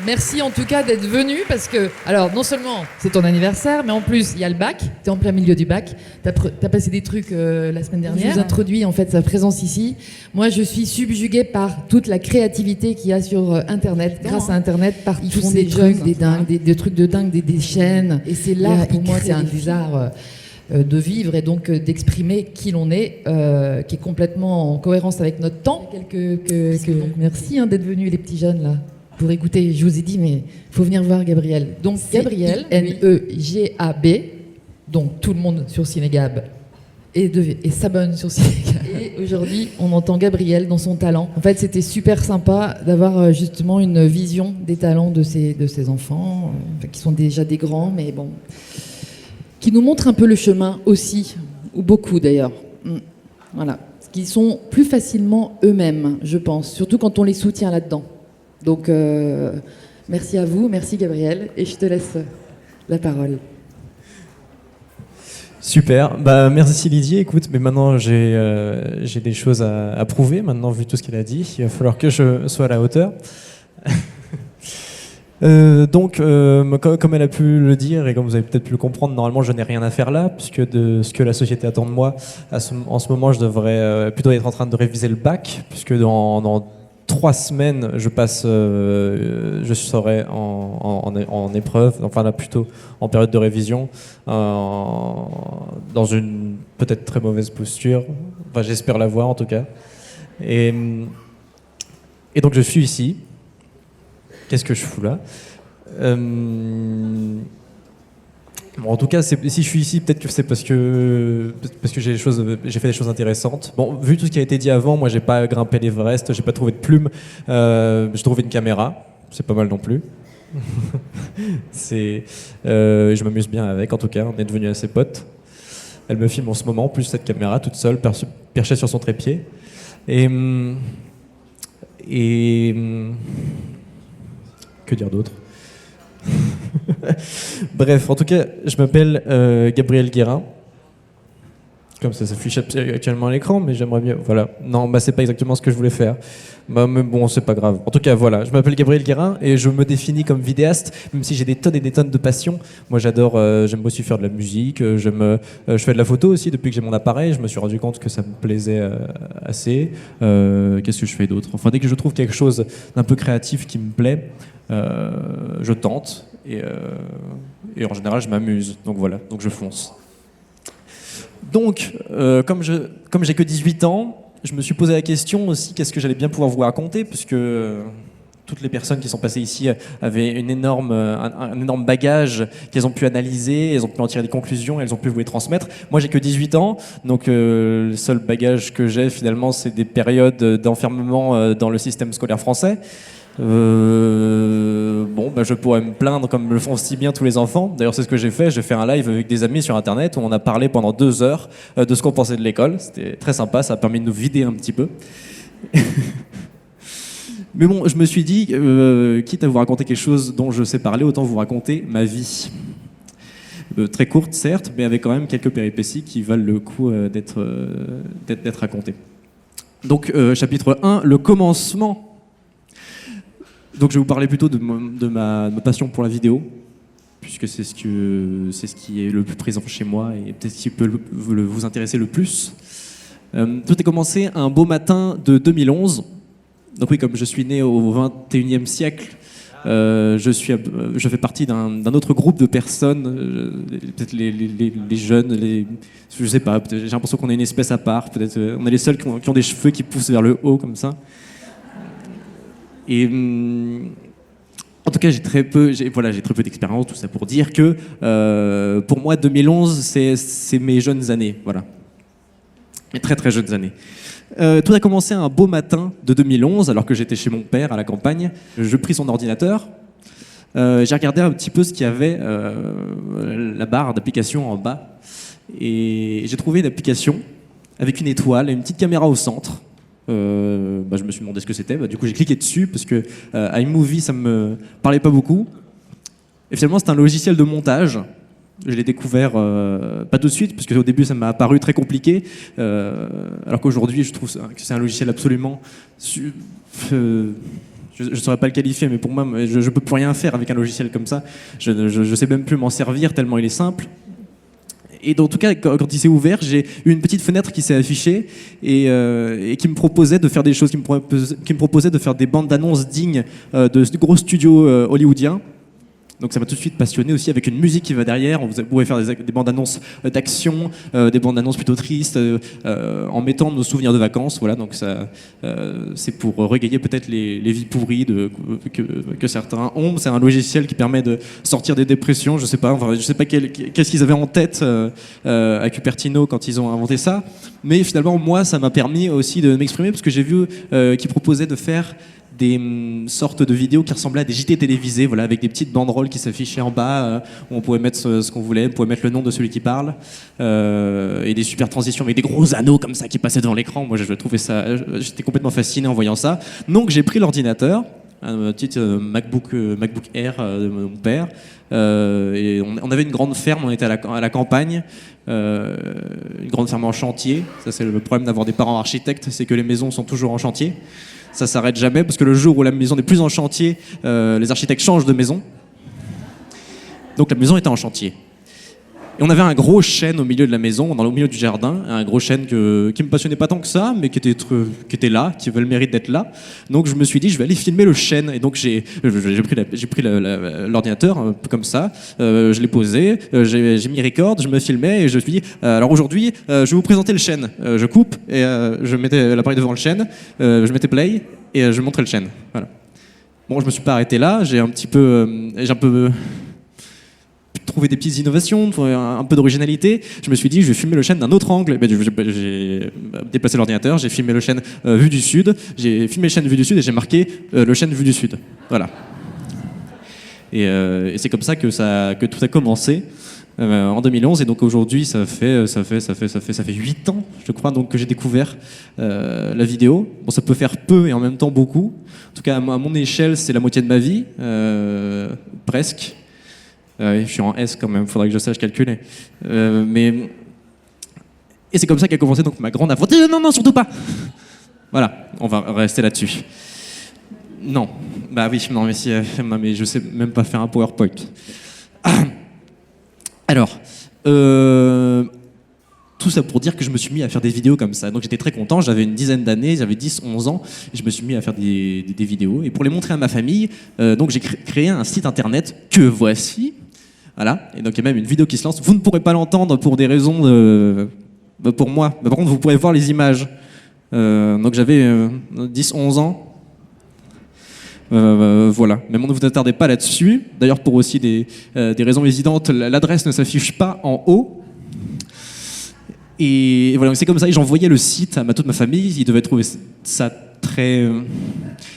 merci en tout cas d'être venu parce que, alors non seulement c'est ton anniversaire, mais en plus il y a le bac, t'es en plein milieu du bac, t'as passé des trucs la semaine dernière. Je vous introduis en fait sa présence ici. Moi je suis subjuguée par toute la créativité qu'il y a sur Internet, grâce à Internet, par tous ces jeunes, des dingues, des trucs de dingue, des chaînes. Et c'est l'art, pour moi c'est un des arts de vivre et donc d'exprimer qui l'on est, qui est complètement en cohérence avec notre temps. Merci d'être venus les petits jeunes là. Pour écouter, je vous ai dit, mais il faut venir voir Gabriel. Donc Gabriel, Negab, donc tout le monde sur Cinégab et s'abonne sur Cinégab. Et aujourd'hui, on entend Gabriel dans son talent. En fait, c'était super sympa d'avoir justement une vision des talents de ces enfants, qui sont déjà des grands, mais bon, qui nous montrent un peu le chemin aussi, ou beaucoup d'ailleurs. Voilà, qui sont plus facilement eux-mêmes, je pense, surtout quand on les soutient là-dedans. Donc, merci à vous, merci Gabriel, et je te laisse la parole. Super, merci Lydie. Écoute, mais maintenant j'ai des choses à prouver, maintenant vu tout ce qu'elle a dit, il va falloir que je sois à la hauteur. Donc, comme elle a pu le dire, et comme vous avez peut-être pu le comprendre, normalement je n'ai rien à faire là, puisque de ce que la société attend de moi, en ce moment je devrais plutôt être en train de réviser le bac, puisque dans 3 semaines, je serai en épreuve, enfin là plutôt en période de révision, dans une peut-être très mauvaise posture. Enfin, j'espère l'avoir en tout cas. Et donc je suis ici. Qu'est-ce que je fous là ? Bon, en tout cas, si je suis ici, peut-être que c'est parce que j'ai fait des choses intéressantes. Bon, vu tout ce qui a été dit avant, moi, j'ai pas grimpé l'Everest, j'ai pas trouvé de plume. J'ai trouvé une caméra, c'est pas mal non plus. Je m'amuse bien avec, en tout cas, on est devenus assez potes. Elle me filme en ce moment, plus cette caméra toute seule, perchée sur son trépied. Et que dire d'autre ? Bref, en tout cas, je m'appelle Gabriel Guérin. Comme ça s'affiche actuellement à l'écran, mais j'aimerais bien... Voilà. Non, c'est pas exactement ce que je voulais faire. Mais bon, c'est pas grave. En tout cas, voilà. Je m'appelle Gabriel Guérin et je me définis comme vidéaste, même si j'ai des tonnes et des tonnes de passion. Moi, j'adore... j'aime aussi faire de la musique. Je fais de la photo aussi depuis que j'ai mon appareil. Je me suis rendu compte que ça me plaisait assez. Qu'est-ce que je fais d'autre ? Enfin, dès que je trouve quelque chose d'un peu créatif qui me plaît, je tente. Et en général, je m'amuse. Donc voilà. Donc je fonce. Donc, comme j'ai que 18 ans, je me suis posé la question aussi qu'est-ce que j'allais bien pouvoir vous raconter, puisque toutes les personnes qui sont passées ici avaient un énorme bagage qu'elles ont pu analyser, elles ont pu en tirer des conclusions, elles ont pu vous les transmettre. Moi, j'ai que 18 ans, donc le seul bagage que j'ai finalement, c'est des périodes d'enfermement dans le système scolaire français. Je pourrais me plaindre comme le font si bien tous les enfants. D'ailleurs, c'est ce que j'ai fait. J'ai fait un live avec des amis sur Internet où on a parlé pendant 2 heures de ce qu'on pensait de l'école. C'était très sympa, ça a permis de nous vider un petit peu. Mais bon, je me suis dit, quitte à vous raconter quelque chose dont je sais parler, autant vous raconter ma vie. Très courte, certes, mais avec quand même quelques péripéties qui valent le coup d'être racontées. Donc, chapitre 1, le commencement. Donc je vais vous parler plutôt de ma passion pour la vidéo, puisque c'est ce qui est le plus présent chez moi et peut-être ce qui peut vous intéresser le plus. Tout a commencé un beau matin de 2011. Donc oui, comme je suis né au XXIe siècle, je fais partie d'un autre groupe de personnes, peut-être les jeunes, je sais pas, j'ai l'impression qu'on est une espèce à part, peut-être on est les seuls qui ont des cheveux qui poussent vers le haut comme ça. Et en tout cas, j'ai très peu d'expérience, tout ça pour dire que pour moi, 2011, c'est mes jeunes années, voilà, mes très très jeunes années. Tout a commencé un beau matin de 2011, alors que j'étais chez mon père à la campagne. Je pris son ordinateur, j'ai regardé un petit peu ce qu'il y avait, la barre d'application en bas, et j'ai trouvé une application avec une étoile et une petite caméra au centre. Je me suis demandé ce que c'était, du coup j'ai cliqué dessus parce que iMovie ça me parlait pas beaucoup et finalement c'est un logiciel de montage. Je l'ai découvert pas tout de suite parce qu'au début ça m'a apparu très compliqué alors qu'aujourd'hui je trouve que c'est un logiciel absolument je ne saurais pas le qualifier, mais pour moi, je ne peux plus rien faire avec un logiciel comme ça. Je ne sais même plus m'en servir tellement il est simple. Et en tout cas, quand il s'est ouvert, j'ai eu une petite fenêtre qui s'est affichée et qui me proposait de faire des choses, qui me proposait de faire des bandes d'annonces dignes de gros studios hollywoodiens. Donc ça m'a tout de suite passionné aussi avec une musique qui va derrière. On pouvait faire des bandes annonces d'action, des bandes annonces plutôt tristes, en mettant nos souvenirs de vacances. Voilà, donc ça, c'est pour regayer peut-être les vies pourries que certains ont. C'est un logiciel qui permet de sortir des dépressions. Je sais pas qu'est-ce qu'ils avaient en tête à Cupertino quand ils ont inventé ça. Mais finalement, moi, ça m'a permis aussi de m'exprimer parce que j'ai vu qu'ils proposaient de faire des sortes de vidéos qui ressemblaient à des JT télévisés, voilà, avec des petites banderoles qui s'affichaient en bas, où on pouvait mettre ce qu'on voulait, on pouvait mettre le nom de celui qui parle, et des super transitions avec des gros anneaux comme ça qui passaient devant l'écran. Moi, je trouvais ça, j'étais complètement fasciné en voyant ça. Donc, j'ai pris l'ordinateur, un petit MacBook Air de mon père, et on avait une grande ferme, on était à la campagne, une grande ferme en chantier. Ça, c'est le problème d'avoir des parents architectes, c'est que les maisons sont toujours en chantier. Ça s'arrête jamais parce que le jour où la maison n'est plus en chantier, les architectes changent de maison. Donc la maison était en chantier. Et on avait un gros chêne au milieu de la maison, au milieu du jardin, un gros chêne qui me passionnait pas tant que ça, mais qui était là, qui avait le mérite d'être là. Donc je me suis dit, je vais aller filmer le chêne. Et donc j'ai pris l'ordinateur un peu comme ça, je l'ai posé, j'ai mis record, je me filmais et je me suis dit, alors aujourd'hui, je vais vous présenter le chêne. Je coupe et je mettais l'appareil devant le chêne, je mettais play et je montrais le chêne. Voilà. Bon, je me suis pas arrêté là, j'ai un peu trouver des petites innovations, un peu d'originalité. Je me suis dit, je vais filmer le chêne d'un autre angle. J'ai déplacé l'ordinateur, j'ai filmé le chêne vue du sud, j'ai filmé le chêne vue du sud et j'ai marqué le chêne vue du sud. Voilà. Et c'est comme ça que tout a commencé en 2011. Et donc aujourd'hui, ça fait 8 ans, je crois, donc que j'ai découvert la vidéo. Bon, ça peut faire peu et en même temps beaucoup. En tout cas, à mon échelle, c'est la moitié de ma vie, presque. Je suis en S quand même, faudrait que je sache calculer. Et c'est comme ça qu'a commencé donc ma grande aventure. Non, surtout pas. Voilà, on va rester là-dessus. Non, bah oui, non, mais je sais même pas faire un PowerPoint. Alors, tout ça pour dire que je me suis mis à faire des vidéos comme ça. Donc j'étais très content, j'avais une dizaine d'années, j'avais 10-11 ans, et je me suis mis à faire des vidéos. Et pour les montrer à ma famille, donc j'ai créé un site internet que voici. Voilà, et donc il y a même une vidéo qui se lance. Vous ne pourrez pas l'entendre pour des raisons pour moi, mais par contre vous pourrez voir les images. Donc j'avais 10-11 ans. Voilà, mais bon, ne vous attardez pas là-dessus. D'ailleurs, pour aussi des raisons évidentes, l'adresse ne s'affiche pas en haut. Et voilà, c'est comme ça, et j'envoyais le site à toute ma famille. Ils devaient trouver ça très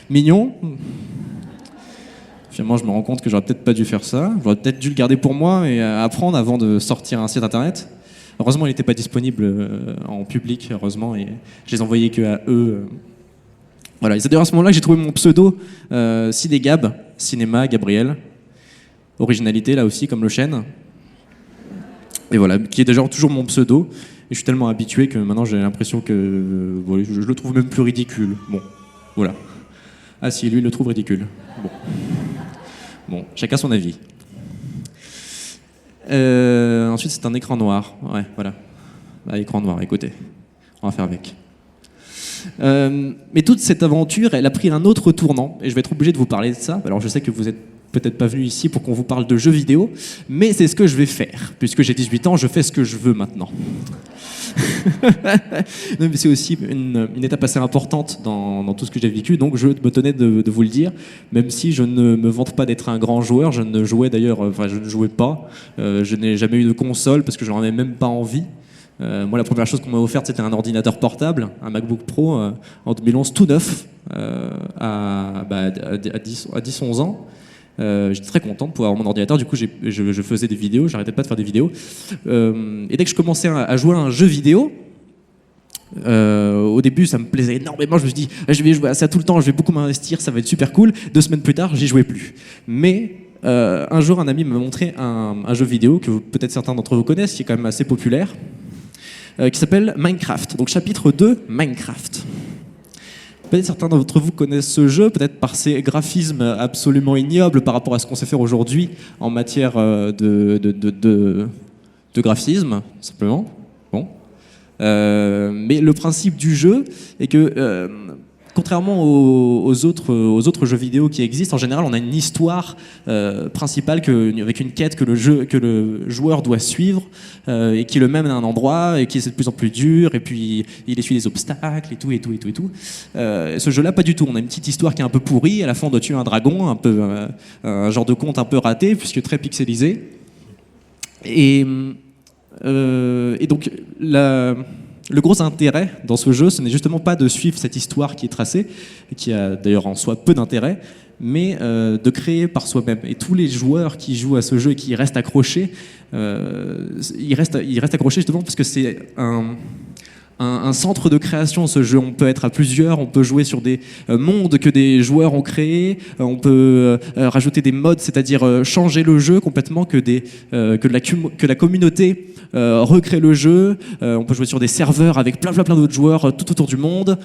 mignon. Finalement, je me rends compte que j'aurais peut-être pas dû faire ça. J'aurais peut-être dû le garder pour moi et apprendre avant de sortir un site internet. Heureusement, il n'était pas disponible en public, heureusement, et je les envoyais que à eux. Voilà, et c'est d'ailleurs à ce moment-là que j'ai trouvé mon pseudo, Ciné-Gab, Cinéma Gabriel. Originalité, là aussi, comme le chêne. Et voilà, qui est déjà toujours mon pseudo. Et je suis tellement habitué que maintenant j'ai l'impression que je le trouve même plus ridicule. Bon, voilà. Ah si, lui, il le trouve ridicule. Bon, chacun son avis. Ensuite, c'est un écran noir. Ouais, voilà. Bah, écran noir, écoutez. On va faire avec. Mais toute cette aventure, elle a pris un autre tournant. Et je vais être obligé de vous parler de ça. Alors, je sais que vous êtes peut-être pas venu ici pour qu'on vous parle de jeux vidéo, mais c'est ce que je vais faire. Puisque j'ai 18 ans, je fais ce que je veux maintenant. Non, mais c'est aussi une étape assez importante dans tout ce que j'ai vécu, donc je me tenais de vous le dire, même si je ne me vante pas d'être un grand joueur. Je ne jouais pas, je n'ai jamais eu de console parce que je n'en avais même pas envie. Moi, la première chose qu'on m'a offerte, c'était un ordinateur portable, un MacBook Pro en 2011, tout neuf, à 10-11 ans. J'étais très content de pouvoir avoir mon ordinateur. Du coup, je faisais des vidéos, j'arrêtais pas de faire des vidéos. Et dès que je commençais à jouer à un jeu vidéo, au début, ça me plaisait énormément. Je me suis dit, je vais jouer à ça tout le temps, je vais beaucoup m'investir, ça va être super cool. 2 semaines plus tard, j'y jouais plus. Mais un jour, un ami m'a montré un jeu vidéo que peut-être certains d'entre vous connaissent, qui est quand même assez populaire, qui s'appelle Minecraft. Donc chapitre 2, Minecraft. Peut-être certains d'entre vous connaissent ce jeu, peut-être par ses graphismes absolument ignobles par rapport à ce qu'on sait faire aujourd'hui en matière de graphisme, simplement. Bon. Mais le principe du jeu est que, contrairement aux autres jeux vidéo qui existent, en général, on a une histoire principale avec une quête que le joueur doit suivre et qui le mène à un endroit et qui est de plus en plus dur et puis il essuie des obstacles et tout. Ce jeu-là, pas du tout. On a une petite histoire qui est un peu pourrie. À la fin, on doit tuer un dragon, un genre de conte un peu raté puisque très pixelisé. Et donc le gros intérêt dans ce jeu, ce n'est justement pas de suivre cette histoire qui est tracée, qui a d'ailleurs en soi peu d'intérêt, mais de créer par soi-même. Et tous les joueurs qui jouent à ce jeu et qui restent accrochés, ils restent accrochés justement parce que c'est un centre de création, ce jeu. On peut être à plusieurs, on peut jouer sur des mondes que des joueurs ont créés, on peut rajouter des modes, c'est-à-dire changer le jeu complètement, que la communauté recrée le jeu. On peut jouer sur des serveurs avec plein d'autres joueurs tout autour du monde.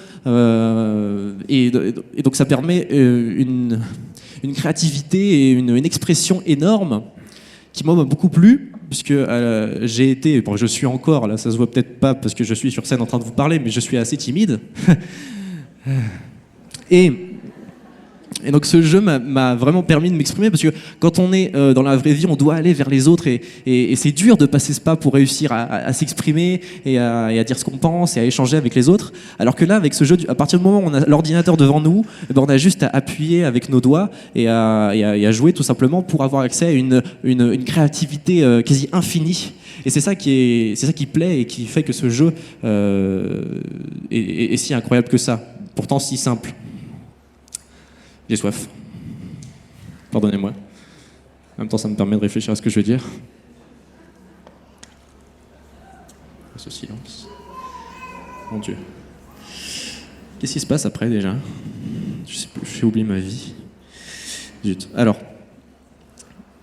Et donc ça permet une créativité et une expression énorme qui m'a beaucoup plu, puisque j'ai été, bon, je suis encore, là ça se voit peut-être pas parce que je suis sur scène en train de vous parler, mais je suis assez timide. Et donc ce jeu m'a vraiment permis de m'exprimer, parce que quand on est dans la vraie vie, on doit aller vers les autres et c'est dur de passer ce pas pour réussir à s'exprimer et à dire ce qu'on pense et à échanger avec les autres. Alors que là, avec ce jeu, à partir du moment où on a l'ordinateur devant nous, on a juste à appuyer avec nos doigts et à jouer tout simplement pour avoir accès à une créativité quasi infinie. Et c'est ça qui plaît et qui fait que ce jeu est si incroyable que ça, pourtant si simple. J'ai soif. Pardonnez-moi. En même temps, ça me permet de réfléchir à ce que je veux dire. Ce silence. Mon Dieu. Qu'est-ce qui se passe après déjà ? Je sais plus, j'ai oublié ma vie. Zut. Alors.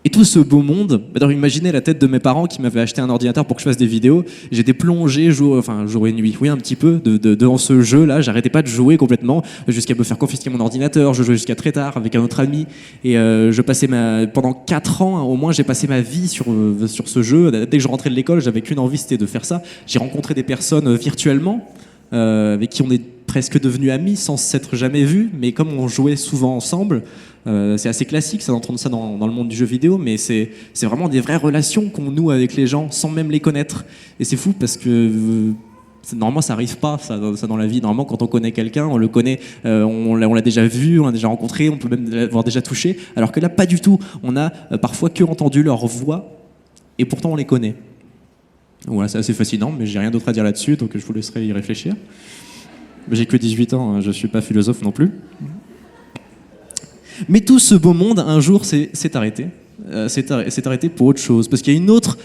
Et tout ce beau monde, alors imaginez la tête de mes parents qui m'avaient acheté un ordinateur pour que je fasse des vidéos. J'étais plongé jour et nuit, oui un petit peu, devant ce jeu-là. J'arrêtais pas de jouer complètement, jusqu'à me faire confisquer mon ordinateur. Je jouais jusqu'à très tard avec un autre ami. Et je passais pendant 4 ans, au moins, j'ai passé ma vie sur ce jeu. Dès que je rentrais de l'école, j'avais qu'une envie, c'était de faire ça. J'ai rencontré des personnes virtuellement, avec qui on est presque devenus amis sans s'être jamais vus, mais comme on jouait souvent ensemble, c'est assez classique ça, d'entendre ça dans le monde du jeu vidéo, mais c'est vraiment des vraies relations qu'on noue avec les gens sans même les connaître. Et c'est fou parce que normalement ça arrive pas ça dans la vie. Normalement quand on connaît quelqu'un, on le connaît, on l'a déjà vu, on l'a déjà rencontré, on peut même l'avoir déjà touché, alors que là pas du tout. On a parfois que entendu leur voix et pourtant on les connaît. Voilà, c'est assez fascinant, mais j'ai rien d'autre à dire là-dessus, donc je vous laisserai y réfléchir. J'ai que 18 ans, hein, je suis pas philosophe non plus. Mais tout ce beau monde, un jour, s'est arrêté. S'est arrêté pour autre chose. Parce qu'il y a une autre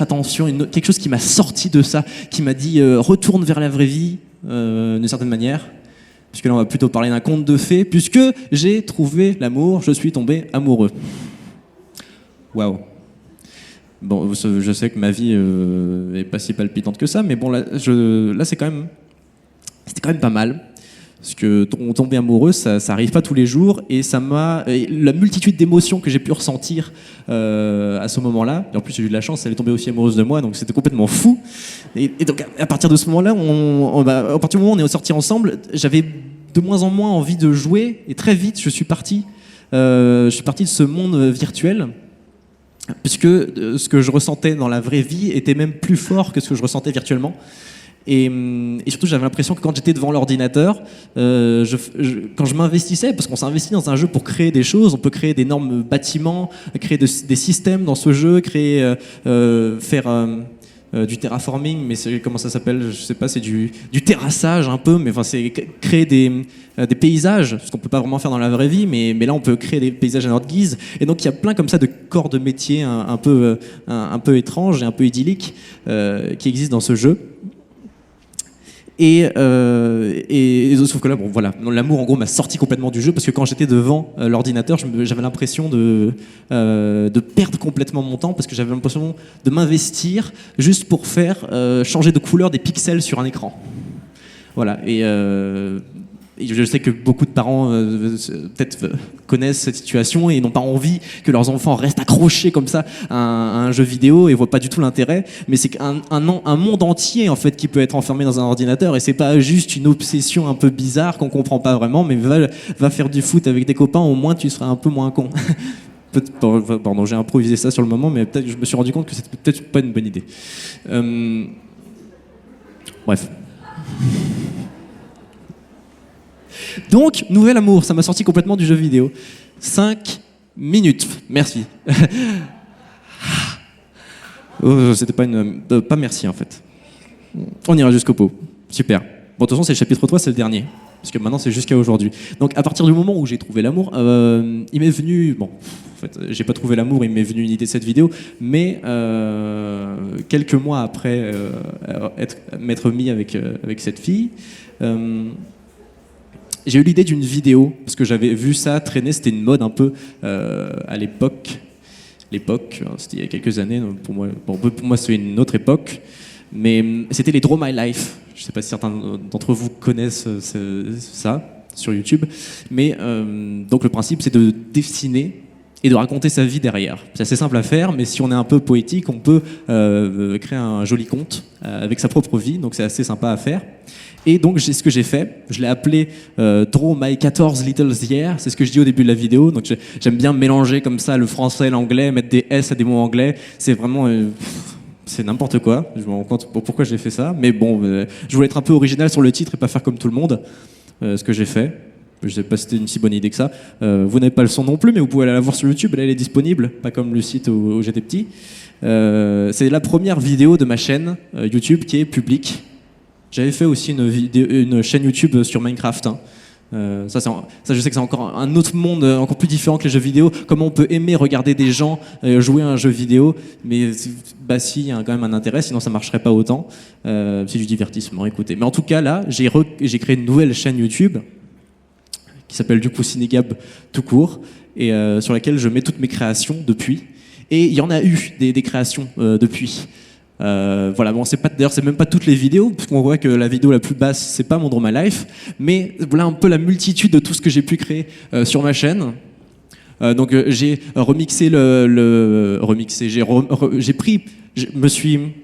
attention, quelque chose qui m'a sorti de ça, qui m'a dit retourne vers la vraie vie, d'une certaine manière. Puisque là, on va plutôt parler d'un conte de fées. Puisque j'ai trouvé l'amour, je suis tombé amoureux. Waouh. Bon, je sais que ma vie est pas si palpitante que ça, mais bon, là c'était quand même pas mal. Parce que tomber amoureux, ça arrive pas tous les jours, et la multitude d'émotions que j'ai pu ressentir à ce moment-là. Et en plus, j'ai eu de la chance, elle est tombée aussi amoureuse de moi, donc c'était complètement fou. Et donc, à partir de ce moment-là, à partir du moment où on est sortis ensemble, j'avais de moins en moins envie de jouer, et très vite, je suis parti de ce monde virtuel. Puisque ce que je ressentais dans la vraie vie était même plus fort que ce que je ressentais virtuellement. Et surtout, j'avais l'impression que quand j'étais devant l'ordinateur, quand je m'investissais, parce qu'on s'investit dans un jeu pour créer des choses, on peut créer d'énormes bâtiments, créer des systèmes dans ce jeu, faire du terraforming, mais comment ça s'appelle, je sais pas, c'est du terrassage un peu, mais enfin c'est créer des paysages, ce qu'on peut pas vraiment faire dans la vraie vie, mais là on peut créer des paysages à notre guise. Et donc il y a plein comme ça de corps de métier un peu étranges et un peu idylliques qui existent dans ce jeu. Et sauf que là, bon voilà, l'amour en gros m'a sorti complètement du jeu, parce que quand j'étais devant l'ordinateur, j'avais l'impression de perdre complètement mon temps, parce que j'avais l'impression de m'investir juste pour faire changer de couleur des pixels sur un écran. Voilà. Et je sais que beaucoup de parents peut-être connaissent cette situation et n'ont pas envie que leurs enfants restent accrochés comme ça à un jeu vidéo et voient pas du tout l'intérêt. Mais c'est un monde entier en fait qui peut être enfermé dans un ordinateur et c'est pas juste une obsession un peu bizarre qu'on comprend pas vraiment. Mais va faire du foot avec des copains, au moins tu seras un peu moins con. Pardon, j'ai improvisé ça sur le moment, mais peut-être je me suis rendu compte que c'était peut-être pas une bonne idée. Bref. Donc, Nouvel Amour, ça m'a sorti complètement du jeu vidéo. 5 minutes, merci. C'était pas pas merci en fait. On ira jusqu'au bout. Super. Bon, de toute façon, c'est le chapitre 3, c'est le dernier. Parce que maintenant, c'est jusqu'à aujourd'hui. Donc, à partir du moment où j'ai trouvé l'amour, il m'est venu... Bon, en fait, j'ai pas trouvé l'amour, il m'est venu une idée de cette vidéo, mais quelques mois après m'être mis avec cette fille... j'ai eu l'idée d'une vidéo, parce que j'avais vu ça traîner, c'était une mode un peu à l'époque. C'était il y a quelques années, pour moi c'est une autre époque, mais c'était les Draw My Life. Je ne sais pas si certains d'entre vous connaissent ça sur YouTube, mais donc le principe c'est de dessiner et de raconter sa vie derrière. C'est assez simple à faire, mais si on est un peu poétique, on peut créer un joli conte avec sa propre vie, donc c'est assez sympa à faire. Et donc, ce que j'ai fait, je l'ai appelé Draw My 14 Little Years, c'est ce que je dis au début de la vidéo. Donc, j'aime bien mélanger comme ça le français et l'anglais, mettre des S à des mots anglais. C'est vraiment... c'est n'importe quoi. Je me rends compte pourquoi j'ai fait ça. Mais bon, je voulais être un peu original sur le titre et pas faire comme tout le monde. Ce que j'ai fait. Je sais pas si c'était une si bonne idée que ça. Vous n'avez pas le son non plus, mais vous pouvez aller la voir sur YouTube. Là, elle est disponible, pas comme le site où j'étais petit. C'est la première vidéo de ma chaîne YouTube qui est publique. J'avais fait aussi une chaîne YouTube sur Minecraft. Hein. Ça, je sais que c'est encore un autre monde, encore plus différent que les jeux vidéo. Comment on peut aimer regarder des gens jouer à un jeu vidéo, mais si, il y a quand même un intérêt, sinon ça marcherait pas autant. C'est du divertissement, écoutez. Mais en tout cas, là, j'ai créé une nouvelle chaîne YouTube qui s'appelle du coup Cinégab tout court, et sur laquelle je mets toutes mes créations depuis. Et il y en a eu des créations depuis. Voilà, bon, d'ailleurs c'est même pas toutes les vidéos, parce qu'on voit que la vidéo la plus basse c'est pas mon Draw My Life, mais voilà un peu la multitude de tout ce que j'ai pu créer sur ma chaîne. Donc j'ai remixé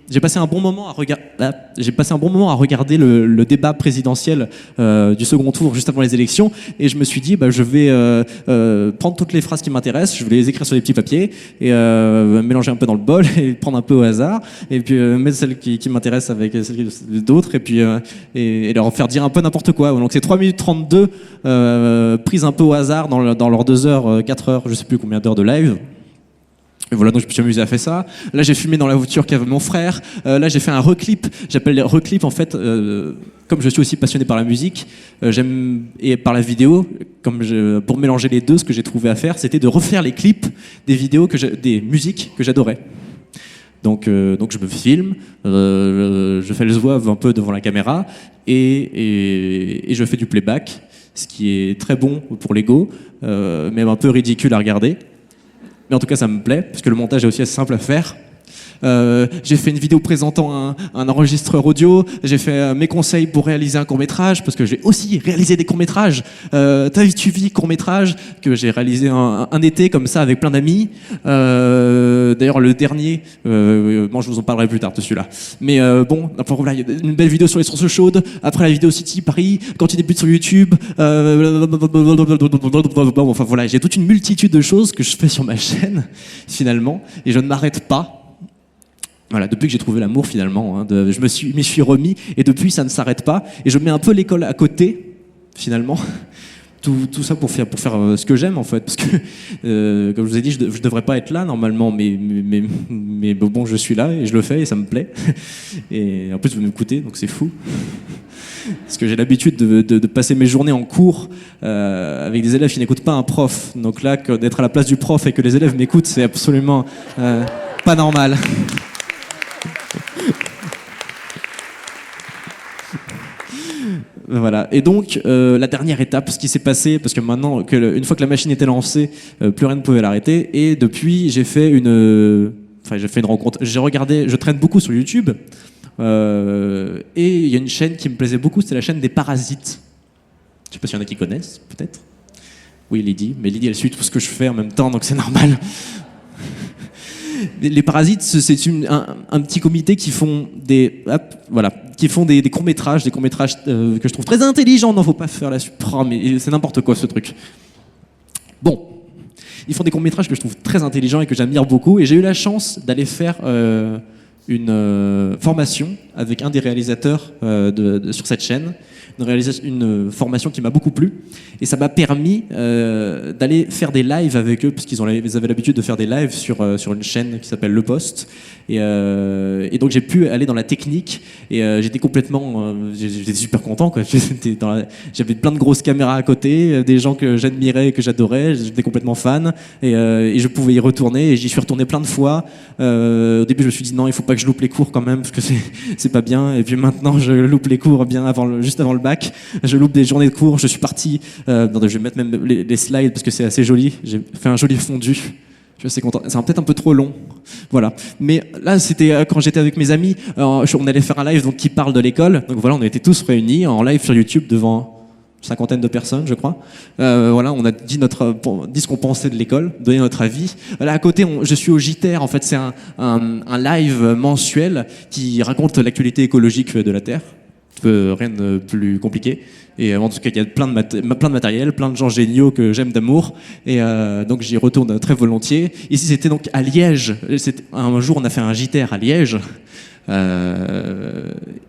j'ai passé un bon moment à regarder le débat présidentiel du second tour juste avant les élections, et je me suis dit je vais prendre toutes les phrases qui m'intéressent, je vais les écrire sur des petits papiers et mélanger un peu dans le bol et prendre un peu au hasard, et puis mettre celles qui m'intéressent avec celles d'autres, et puis et leur faire dire un peu n'importe quoi. Donc c'est 3 minutes 32 prises un peu au hasard dans leurs 2 heures, 4 heures, je sais plus combien d'heures de live. Et voilà, donc je me suis amusé à faire ça. Là, j'ai filmé dans la voiture qu'avait mon frère. Là, j'ai fait un reclip. J'appelle les reclips, en fait, comme je suis aussi passionné par la musique, et par la vidéo, pour mélanger les deux, ce que j'ai trouvé à faire, c'était de refaire les clips des vidéos, des musiques que j'adorais. Donc je me filme, je fais le zouave un peu devant la caméra, et je fais du playback, ce qui est très bon pour l'ego, mais un peu ridicule à regarder. Mais en tout cas, ça me plaît, parce que le montage est aussi assez simple à faire. J'ai fait une vidéo présentant un enregistreur audio. J'ai fait mes conseils pour réaliser un court-métrage, parce que j'ai aussi réalisé des courts-métrages. Tu vis court-métrage que j'ai réalisé un été comme ça avec plein d'amis. D'ailleurs, le dernier, bon, je vous en parlerai plus tard de celui-là. Mais bon, enfin, voilà, il y a une belle vidéo sur les sources chaudes. Après la vidéo City Paris, quand il débute sur YouTube. Enfin voilà, j'ai toute une multitude de choses que je fais sur ma chaîne finalement, et je ne m'arrête pas. Voilà, depuis que j'ai trouvé l'amour finalement, hein, je m'y suis remis, et depuis ça ne s'arrête pas, et je mets un peu l'école à côté finalement, tout ça pour faire ce que j'aime en fait, parce que comme je vous ai dit, je devrais pas être là normalement, mais bon, je suis là et je le fais et ça me plaît, et en plus vous m'écoutez, donc c'est fou. Parce que j'ai l'habitude de passer mes journées en cours avec des élèves qui n'écoutent pas un prof, donc là d'être à la place du prof et que les élèves m'écoutent, c'est absolument pas normal. Voilà. Et donc la dernière étape, ce qui s'est passé, parce que maintenant, une fois que la machine était lancée, plus rien ne pouvait l'arrêter. Et depuis, j'ai fait une rencontre. Je traîne beaucoup sur YouTube. Et il y a une chaîne qui me plaisait beaucoup, c'était la chaîne des Parasites. Je sais pas s'il y en a qui connaissent, peut-être. Oui, Lydie. Mais Lydie, elle suit tout ce que je fais en même temps, donc c'est normal. Les Parasites, c'est un petit comité qui font des courts-métrages, que je trouve très intelligents. Non, faut pas faire la supra, mais c'est n'importe quoi ce truc. Bon, ils font des courts-métrages que je trouve très intelligents et que j'admire beaucoup. Et j'ai eu la chance d'aller faire une formation avec un des réalisateurs sur cette chaîne. Une formation qui m'a beaucoup plu et ça m'a permis d'aller faire des lives avec eux parce qu'ils avaient l'habitude de faire des lives sur une chaîne qui s'appelle Le Poste et donc j'ai pu aller dans la technique et j'étais super content quoi. J'avais plein de grosses caméras à côté, des gens que j'admirais et que j'adorais, j'étais complètement fan et je pouvais y retourner et j'y suis retourné plein de fois. Au début je me suis dit non, il faut pas que je loupe les cours quand même parce que c'est pas bien et puis maintenant je loupe les cours juste avant le bac. Je loupe des journées de cours. Je suis parti. Je vais mettre même les slides parce que c'est assez joli. J'ai fait un joli fondu. Je suis assez content. C'est peut-être un peu trop long. Voilà. Mais là, c'était quand j'étais avec mes amis. On allait faire un live qui parle de l'école. Donc voilà, on était tous réunis en live sur YouTube devant une cinquantaine de personnes, je crois. Voilà, on a dit ce qu'on pensait de l'école, donné notre avis. Là, à côté, je suis au JTR. En fait, c'est un live mensuel qui raconte l'actualité écologique de la Terre. Rien de plus compliqué et en tout cas il y a plein de matériel, plein de gens géniaux que j'aime d'amour et donc j'y retourne très volontiers. Ici c'était donc à Liège, un jour on a fait un JTR à Liège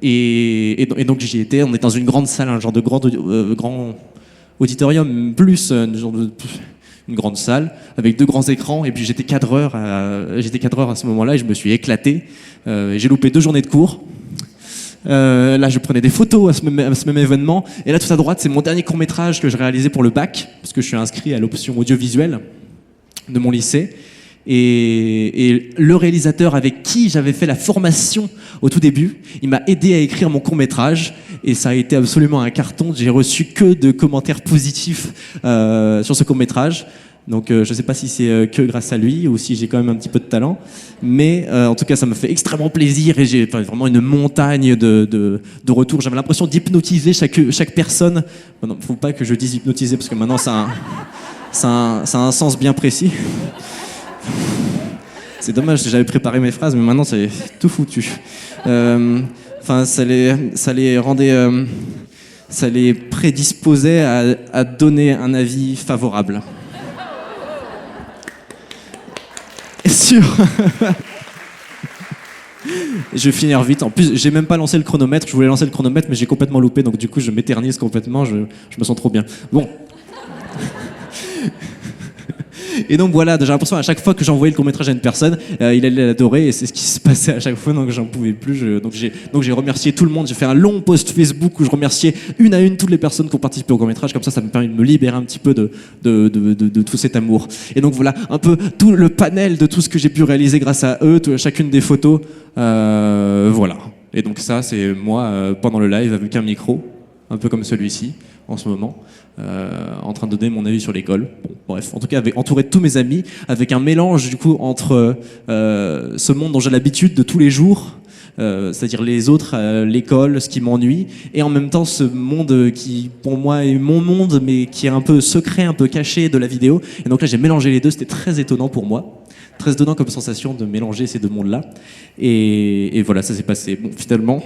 et donc j'y étais, on est dans une grande salle, un genre de grand auditorium plus une grande salle avec 2 grands écrans et puis j'étais cadreur à ce moment-là et je me suis éclaté. J'ai loupé 2 journées de cours. Là, je prenais des photos à ce même événement. Et là, tout à droite, c'est mon dernier court-métrage que je réalisais pour le bac, parce que je suis inscrit à l'option audiovisuelle de mon lycée. Et le réalisateur avec qui j'avais fait la formation au tout début, il m'a aidé à écrire mon court-métrage. Et ça a été absolument un carton. J'ai reçu que de commentaires positifs sur ce court-métrage. Donc je ne sais pas si c'est que grâce à lui ou si j'ai quand même un petit peu de talent, mais en tout cas ça me fait extrêmement plaisir et j'ai vraiment une montagne de retours. J'avais l'impression d'hypnotiser chaque personne. Bon, non, faut pas que je dise hypnotiser parce que maintenant ça a un sens bien précis. C'est dommage, j'avais préparé mes phrases, mais maintenant c'est tout foutu. Enfin, ça les rendait, ça les prédisposait à donner un avis favorable. Je vais finir vite. En plus, j'ai même pas lancé le chronomètre. Je voulais lancer le chronomètre, mais j'ai complètement loupé. Donc du coup, je m'éternise complètement. Je me sens trop bien. Bon. Et donc voilà, j'ai l'impression à chaque fois que j'envoyais le court-métrage à une personne, il allait l'adorer et c'est ce qui se passait à chaque fois, donc j'en pouvais plus. Donc j'ai remercié tout le monde, j'ai fait un long post Facebook où je remerciais une à une toutes les personnes qui ont participé au court-métrage, comme ça me permet de me libérer un petit peu de tout cet amour. Et donc voilà, un peu tout le panel de tout ce que j'ai pu réaliser grâce à eux, chacune des photos, voilà. Et donc ça, c'est moi pendant le live avec un micro, un peu comme celui-ci en ce moment. En train de donner mon avis sur l'école. Bon, bref, en tout cas, entouré de tous mes amis, avec un mélange du coup entre ce monde dont j'ai l'habitude de tous les jours, c'est-à-dire les autres, l'école, ce qui m'ennuie, et en même temps ce monde qui, pour moi, est mon monde, mais qui est un peu secret, un peu caché de la vidéo. Et donc là, j'ai mélangé les deux. C'était très étonnant pour moi. Très étonnant comme sensation de mélanger ces deux mondes-là. Et voilà, ça s'est passé. Bon, finalement,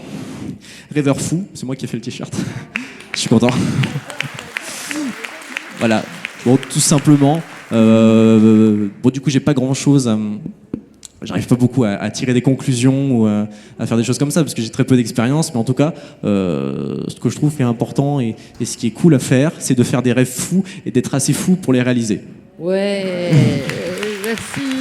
rêveur fou, c'est moi qui ai fait le t-shirt. Je suis content. Voilà, bon, tout simplement. Bon, du coup, j'ai pas grand-chose j'arrive pas beaucoup à tirer des conclusions ou à faire des choses comme ça parce que j'ai très peu d'expérience. Mais en tout cas, ce que je trouve est important et ce qui est cool à faire, c'est de faire des rêves fous et d'être assez fou pour les réaliser. Ouais, merci.